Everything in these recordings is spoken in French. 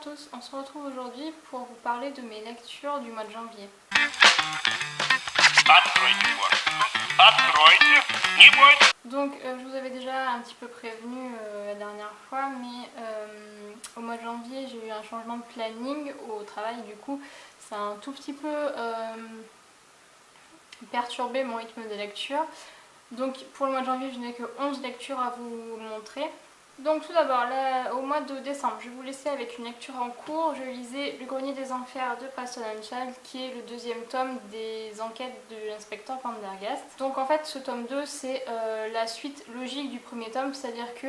tous, on se retrouve aujourd'hui pour vous parler de mes lectures du mois de janvier. Donc je vous avais déjà un petit peu prévenu la dernière fois, mais au mois de janvier j'ai eu un changement de planning au travail, du coup ça a un tout petit peu perturbé mon rythme de lecture. Donc pour le mois de janvier je n'ai que 11 lectures à vous montrer. Donc tout d'abord, au mois de décembre, je vais vous laisser avec une lecture en cours. Je lisais Le Grenier des Enfers de Preston and Child, qui est le deuxième tome des enquêtes de l'inspecteur Pendergast. Donc en fait, ce tome 2, c'est la suite logique du premier tome, c'est-à-dire que,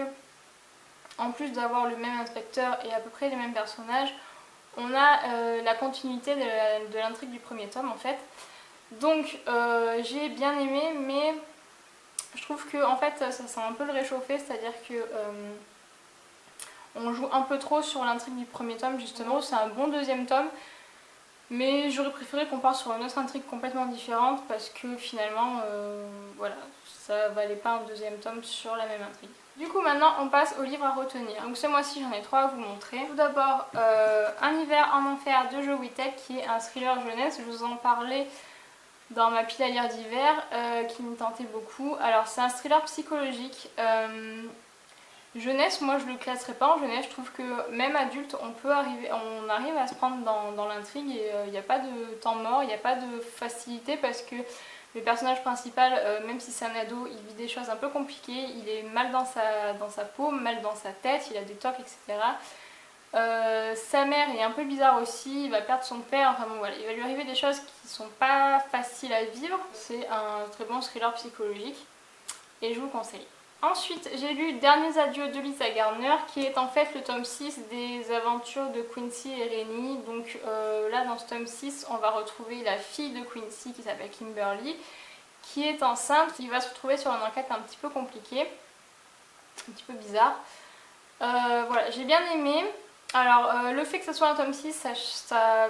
en plus d'avoir le même inspecteur et à peu près les mêmes personnages, on a la continuité de l'intrigue du premier tome en fait. Donc j'ai bien aimé, mais je trouve que en fait ça sent un peu le réchauffer, c'est-à-dire que on joue un peu trop sur l'intrigue du premier tome justement. C'est un bon deuxième tome, mais j'aurais préféré qu'on parte sur une autre intrigue complètement différente parce que finalement voilà, ça valait pas un deuxième tome sur la même intrigue. Du coup maintenant on passe au livre à retenir. Donc ce mois-ci j'en ai 3 à vous montrer. Tout d'abord Un hiver en enfer de Jo Whittek, qui est un thriller jeunesse. Je vous en parlais dans ma pile à lire d'hiver, qui me tentait beaucoup. Alors c'est un thriller psychologique. Jeunesse, moi je le classerais pas en jeunesse. Je trouve que même adulte, on arrive à se prendre dans l'intrigue et il n'y a pas de temps mort, il n'y a pas de facilité parce que le personnage principal, même si c'est un ado, il vit des choses un peu compliquées, il est mal dans sa peau, mal dans sa tête, il a des tocs, etc. Sa mère est un peu bizarre aussi, il va perdre son père, enfin bon voilà, il va lui arriver des choses qui sont pas faciles à vivre. C'est un très bon thriller psychologique et je vous le conseille. Ensuite, j'ai lu Derniers adieux de Lisa Gardner, qui est en fait le tome 6 des aventures de Quincy et Rennie. Donc là, dans ce tome 6, on va retrouver la fille de Quincy qui s'appelle Kimberly, qui est enceinte, qui va se retrouver sur une enquête un petit peu compliquée, un petit peu bizarre. Voilà, j'ai bien aimé. Alors, le fait que ce soit un tome 6, ça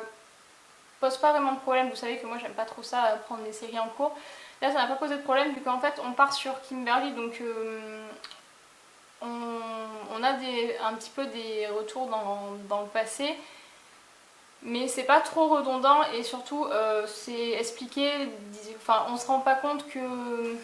pose pas vraiment de problème. Vous savez que moi, j'aime pas trop ça, prendre des séries en cours. Là ça n'a pas posé de problème vu qu'en fait on part sur Kimberly, donc on a un petit peu des retours dans le passé, mais c'est pas trop redondant et surtout c'est expliqué, enfin on se rend pas compte que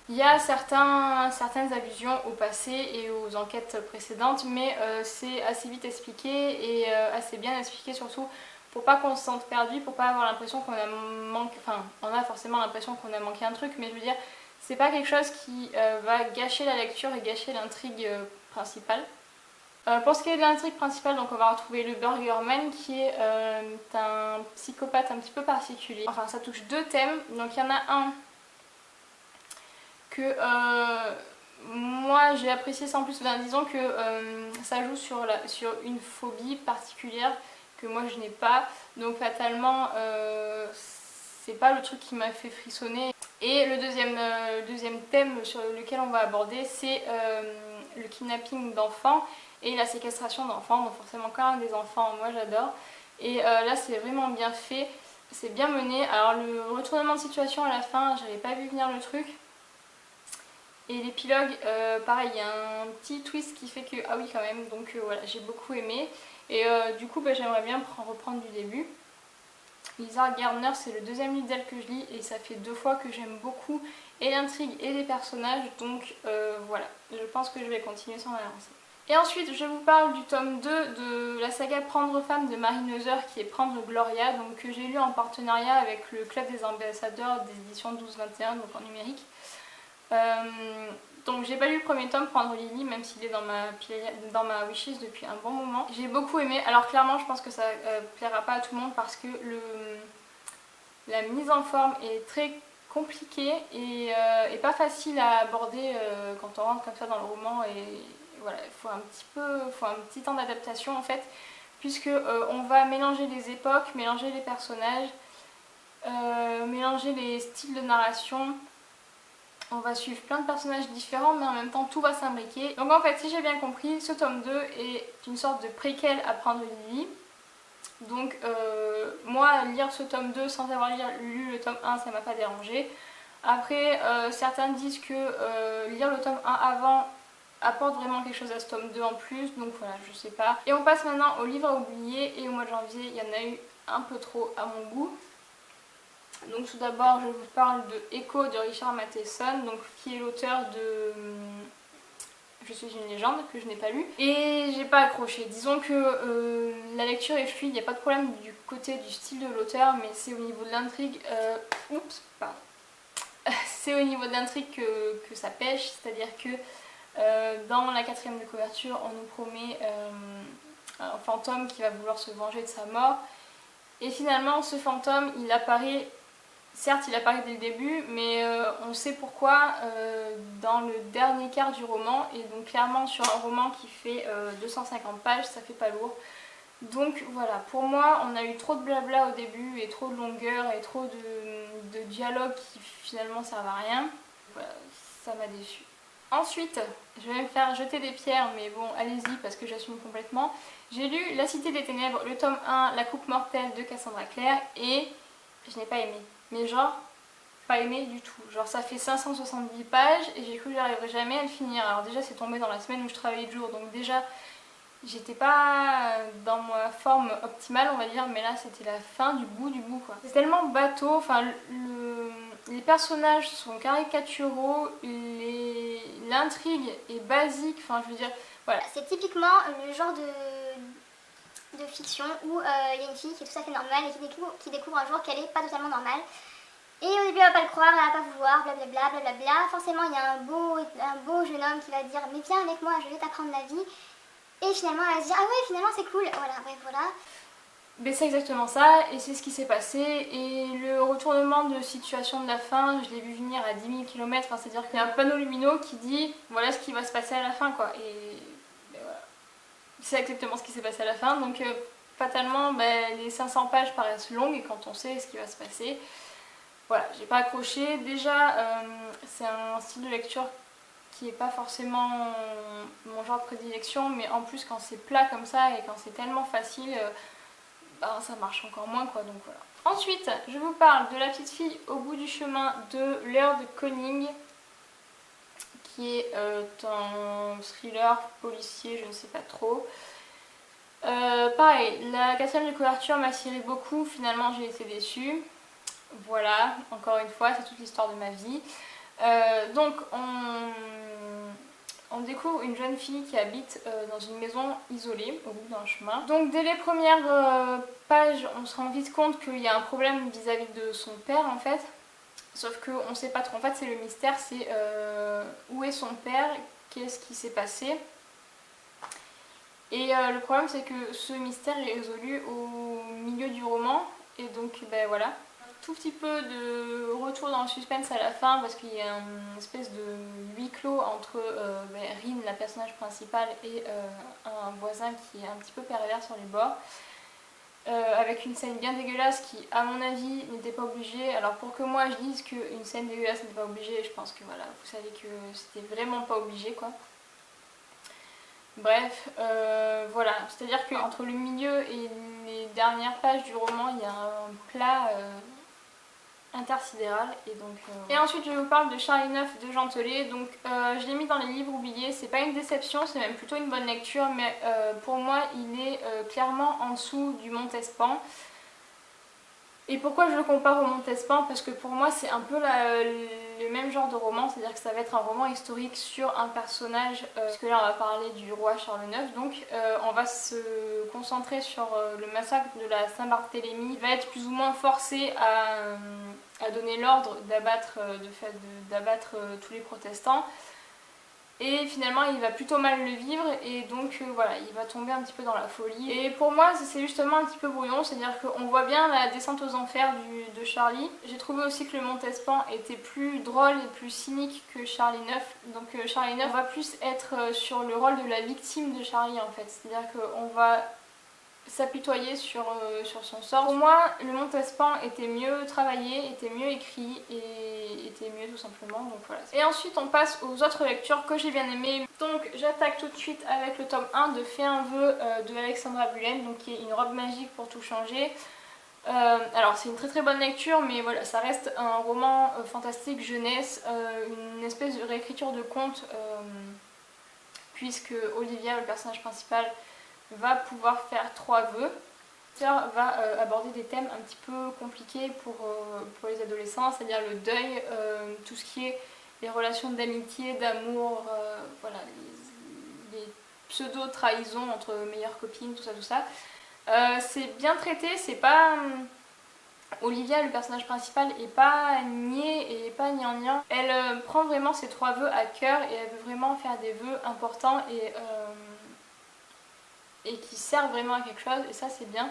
il y a certaines allusions au passé et aux enquêtes précédentes, mais c'est assez vite expliqué et assez bien expliqué surtout, pour pas qu'on se sente perdu, pour pas avoir l'impression qu'on a manqué, enfin on a forcément l'impression qu'on a manqué un truc, mais je veux dire c'est pas quelque chose qui va gâcher la lecture et gâcher l'intrigue principale. Pour ce qui est de l'intrigue principale, donc on va retrouver le Burgerman, qui est un psychopathe un petit peu particulier. Enfin ça touche deux thèmes, donc il y en a un que moi j'ai apprécié sans plus, disons que ça joue sur une phobie particulière que moi je n'ai pas, donc fatalement c'est pas le truc qui m'a fait frissonner. Et le deuxième thème sur lequel on va aborder, c'est le kidnapping d'enfants et la séquestration d'enfants, donc forcément quand même des enfants, moi j'adore. Et là c'est vraiment bien fait, c'est bien mené. Alors le retournement de situation à la fin, j'avais pas vu venir le truc. Et l'épilogue, pareil, il y a un petit twist qui fait que, ah oui quand même, donc voilà, j'ai beaucoup aimé. Et du coup, j'aimerais bien reprendre du début. Lisa Gardner, c'est le deuxième livre d'elle que je lis et ça fait 2 fois que j'aime beaucoup et l'intrigue et les personnages, donc voilà, je pense que je vais continuer sans la lancer. Et ensuite, je vous parle du tome 2 de la saga Prendre femme de Marie Neuser, qui est Prendre Gloria, donc que j'ai lu en partenariat avec le Club des ambassadeurs des éditions 12-21, donc en numérique. Donc j'ai pas lu le premier tome, Prendre Lily, même s'il est dans ma wishlist depuis un bon moment. J'ai beaucoup aimé. Alors clairement je pense que ça plaira pas à tout le monde parce que la mise en forme est très compliquée et pas facile à aborder quand on rentre comme ça dans le roman, et voilà, il faut un petit temps d'adaptation en fait, puisque on va mélanger les époques, mélanger les personnages, mélanger les styles de narration. On va suivre plein de personnages différents, mais en même temps tout va s'imbriquer. Donc en fait, si j'ai bien compris, ce tome 2 est une sorte de préquel à Prendre Lily. Donc moi, lire ce tome 2 sans avoir lu le tome 1, ça m'a pas dérangé. Après, certains disent que lire le tome 1 avant apporte vraiment quelque chose à ce tome 2 en plus, donc voilà, je sais pas. Et on passe maintenant au livre à oublier, et au mois de janvier, il y en a eu un peu trop à mon goût. Donc tout d'abord, je vous parle de Echo de Richard Matheson, donc, qui est l'auteur de Je suis une légende, que je n'ai pas lu. Et j'ai pas accroché. Disons que la lecture est fluide, il n'y a pas de problème du côté du style de l'auteur, mais c'est au niveau de l'intrigue... oups, pardon. C'est au niveau de l'intrigue que ça pêche, c'est-à-dire que dans la 4e de couverture, on nous promet un fantôme qui va vouloir se venger de sa mort. Et finalement, ce fantôme, il apparaît... Certes, il apparaît dès le début, mais on sait pourquoi dans le dernier quart du roman. Et donc clairement, sur un roman qui fait 250 pages, ça fait pas lourd. Donc voilà, pour moi, on a eu trop de blabla au début, et trop de longueur, et trop de dialogues qui finalement servent à rien. Voilà, ça m'a déçu. Ensuite, je vais me faire jeter des pierres, mais bon, allez-y, parce que j'assume complètement. J'ai lu La Cité des Ténèbres, le tome 1, La Coupe Mortelle de Cassandra Clare, et je n'ai pas aimé. Mais genre, pas aimé du tout. Genre ça fait 570 pages et j'ai cru que j'arriverais jamais à le finir. Alors déjà c'est tombé dans la semaine où je travaillais de jour, donc déjà j'étais pas dans ma forme optimale on va dire, mais là c'était la fin du bout quoi. C'est tellement bateau, enfin les personnages sont caricaturaux, l'intrigue est basique, enfin je veux dire, voilà. C'est typiquement le genre de fiction où il y a une fille qui est tout à fait normale et qui découvre un jour qu'elle est pas totalement normale. Et au début elle va pas le croire, elle va pas vouloir, blablabla, blablabla. Forcément il y a un beau jeune homme qui va dire mais viens avec moi, je vais t'apprendre la vie. Et finalement elle va se dire ah ouais finalement c'est cool, voilà, ouais voilà. Mais c'est exactement ça, et c'est ce qui s'est passé, et le retournement de situation de la fin, je l'ai vu venir à 10 000 km, enfin, c'est-à-dire qu'il y a un panneau lumineux qui dit voilà ce qui va se passer à la fin quoi, et voilà. C'est exactement ce qui s'est passé à la fin, donc fatalement les 500 pages paraissent longues, et quand on sait ce qui va se passer, voilà, j'ai pas accroché. Déjà, c'est un style de lecture qui n'est pas forcément mon genre de prédilection, mais en plus quand c'est plat comme ça, et quand c'est tellement facile... ça marche encore moins quoi, donc voilà. Ensuite, je vous parle de La Petite Fille au bout du chemin de Lord Conning, qui est un thriller policier, je ne sais pas trop. Pareil, la 4e de couverture m'a attiré beaucoup, finalement j'ai été déçue. Voilà, encore une fois, c'est toute l'histoire de ma vie. Donc on découvre une jeune fille qui habite dans une maison isolée au bout d'un chemin. Donc dès les premières pages, on se rend vite compte qu'il y a un problème vis-à-vis de son père en fait. Sauf qu'on ne sait pas trop. En fait c'est le mystère, c'est où est son père, qu'est-ce qui s'est passé. Et le problème c'est que ce mystère est résolu au milieu du roman. Et donc voilà. Tout petit peu de retour dans le suspense à la fin parce qu'il y a une espèce de huis clos entre Rin, la personnage principale, et un voisin qui est un petit peu pervers sur les bords, avec une scène bien dégueulasse qui à mon avis n'était pas obligée. Alors pour que moi je dise qu'une scène dégueulasse n'était pas obligée, je pense que voilà, vous savez que c'était vraiment pas obligé quoi. Bref, voilà, c'est-à-dire qu'entre le milieu et les dernières pages du roman, il y a un plat intersidéral, et donc et ensuite je vous parle de Charlie 9 de Jean Telet. Donc je l'ai mis dans les livres oubliés, c'est pas une déception, c'est même plutôt une bonne lecture, mais pour moi il est clairement en dessous du Montespan. Et pourquoi je le compare au Montespan? Parce que pour moi c'est un peu le même genre de roman, c'est-à-dire que ça va être un roman historique sur un personnage, puisque là on va parler du roi Charles IX, donc on va se concentrer sur le massacre de la Saint-Barthélemy. Il va être plus ou moins forcé à donner l'ordre d'abattre tous les protestants. Et finalement il va plutôt mal le vivre, et donc voilà, il va tomber un petit peu dans la folie. Et pour moi c'est justement un petit peu brouillon, c'est-à-dire qu'on voit bien la descente aux enfers de Charlie. J'ai trouvé aussi que le Montespan était plus drôle et plus cynique que Charlie 9. Donc Charlie 9 va plus être sur le rôle de la victime de Charlie en fait, c'est-à-dire qu'on va s'apitoyer sur son sort. Pour moi, le Montespan était mieux travaillé, était mieux écrit et était mieux tout simplement, donc voilà. Et ensuite on passe aux autres lectures que j'ai bien aimées. Donc j'attaque tout de suite avec le tome 1 de Fais un vœu de Alexandra Bullen, donc qui est une robe magique pour tout changer. Alors c'est une très très bonne lecture, mais voilà, ça reste un roman fantastique jeunesse, une espèce de réécriture de conte puisque Olivia, le personnage principal, va pouvoir faire 3 vœux. L'auteur va aborder des thèmes un petit peu compliqués pour les adolescents, c'est-à-dire le deuil, tout ce qui est les relations d'amitié, d'amour, voilà, les pseudo-trahisons entre meilleures copines, tout ça. C'est bien traité, c'est pas... Olivia, le personnage principal, est pas niais et pas gnangnan. Elle prend vraiment ses 3 vœux à cœur et elle veut vraiment faire des vœux importants et qui servent vraiment à quelque chose, et ça c'est bien.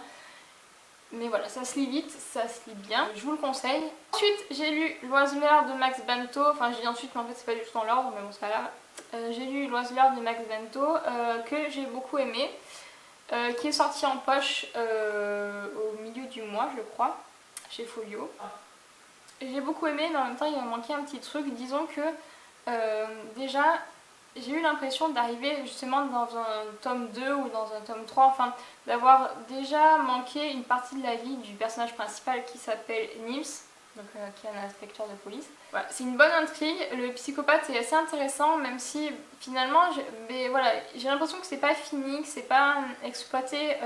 Mais voilà, ça se lit vite, ça se lit bien, je vous le conseille. Ensuite, j'ai lu L'Oiseleur de Max Bento, enfin j'ai dit ensuite mais en fait c'est pas du tout dans l'ordre, mais bon c'est pas grave. J'ai lu L'Oiseleur de Max Bento, que j'ai beaucoup aimé, qui est sorti en poche au milieu du mois je crois, chez Folio. J'ai beaucoup aimé, mais en même temps il m'a manqué un petit truc. Disons que déjà j'ai eu l'impression d'arriver justement dans un tome 2 ou dans un tome 3, enfin d'avoir déjà manqué une partie de la vie du personnage principal qui s'appelle Niels, donc, qui est un inspecteur de police. Voilà, c'est une bonne intrigue, le psychopathe est assez intéressant, même si finalement j'ai l'impression que c'est pas fini, que c'est pas exploité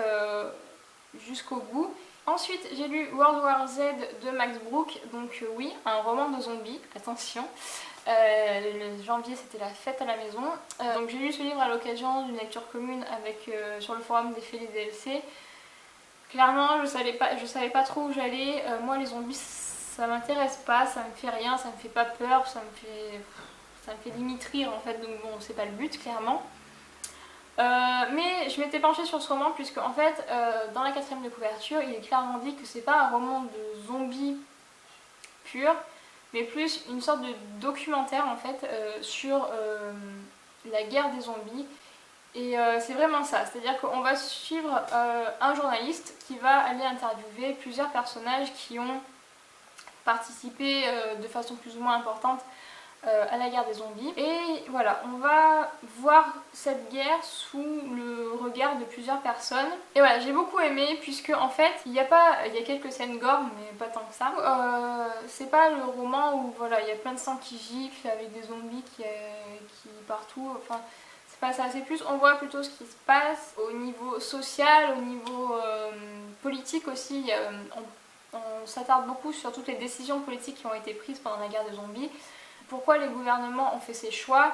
jusqu'au bout. Ensuite, j'ai lu World War Z de Max Brooks, donc oui, un roman de zombies, attention. Le janvier, c'était la fête à la maison. Donc j'ai lu ce livre à l'occasion d'une lecture commune avec, sur le forum des Félix DLC. Clairement, je savais pas trop où j'allais. Moi, les zombies, ça m'intéresse pas, ça me fait rien, ça me fait pas peur, ça me fait limite rire en fait, donc bon, c'est pas le but, clairement. Mais je m'étais penchée sur ce roman puisque en fait dans la 4e de couverture il est clairement dit que c'est pas un roman de zombies pur, mais plus une sorte de documentaire en fait sur la guerre des zombies. Et c'est vraiment ça, c'est-à-dire qu'on va suivre un journaliste qui va aller interviewer plusieurs personnages qui ont participé de façon plus ou moins importante à la guerre des zombies. Et voilà, on va voir cette guerre sous le regard de plusieurs personnes. Et voilà, j'ai beaucoup aimé puisque en fait, il y a quelques scènes gore, mais pas tant que ça. C'est pas le roman où voilà, il y a plein de sang qui gifle avec des zombies qui partout. Enfin, c'est pas ça. C'est plus, on voit plutôt ce qui se passe au niveau social, au niveau politique aussi. On s'attarde beaucoup sur toutes les décisions politiques qui ont été prises pendant la guerre des zombies. Pourquoi les gouvernements ont fait ces choix,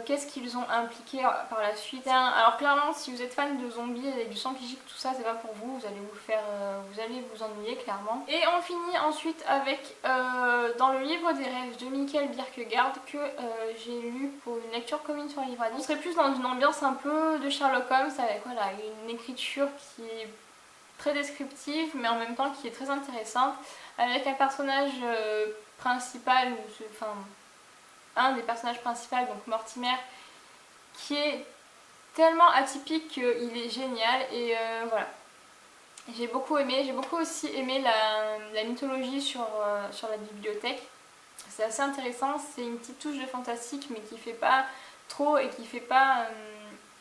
qu'est-ce qu'ils ont impliqué par la suite. Alors clairement, si vous êtes fan de zombies avec du sang qui gicle, tout ça, c'est pas pour vous, vous allez vous ennuyer clairement. Et on finit ensuite avec dans le livre des rêves de Michael Bierkegaard que j'ai lu pour une lecture commune sur Livre à 10. On serait plus dans une ambiance un peu de Sherlock Holmes avec voilà, une écriture qui est très descriptive mais en même temps qui est très intéressante, avec un personnage principal, enfin un des personnages principaux, donc Mortimer, qui est tellement atypique qu'il est génial. Et voilà, j'ai beaucoup aimé. J'ai beaucoup aussi aimé la mythologie sur la bibliothèque. C'est assez intéressant, c'est une petite touche de fantastique mais qui fait pas trop et qui fait pas,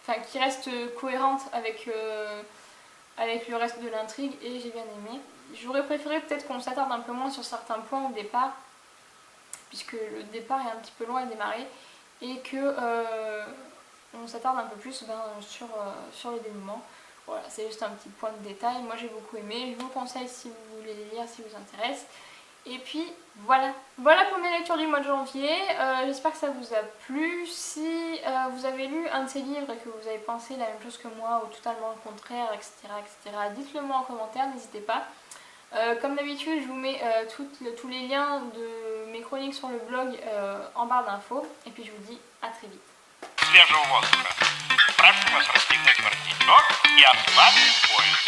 enfin qui reste cohérente avec le reste de l'intrigue, et j'ai bien aimé. J'aurais préféré peut-être qu'on s'attarde un peu moins sur certains points au départ, puisque le départ est un petit peu long à démarrer, et que on s'attarde un peu plus sur le dénouement. Voilà, c'est juste un petit point de détail. Moi j'ai beaucoup aimé, je vous conseille si vous voulez les lire, si vous intéresse. Et puis voilà. Voilà pour mes lectures du mois de janvier. J'espère que ça vous a plu. Si vous avez lu un de ces livres et que vous avez pensé la même chose que moi ou totalement le contraire, etc., dites-le moi en commentaire, n'hésitez pas. Comme d'habitude, je vous mets tous les liens de mes chroniques sur le blog en barre d'infos. Et puis je vous dis à très vite. Свежего воздуха. Прошу вас расстегнуть воротничок и ослабить пояс.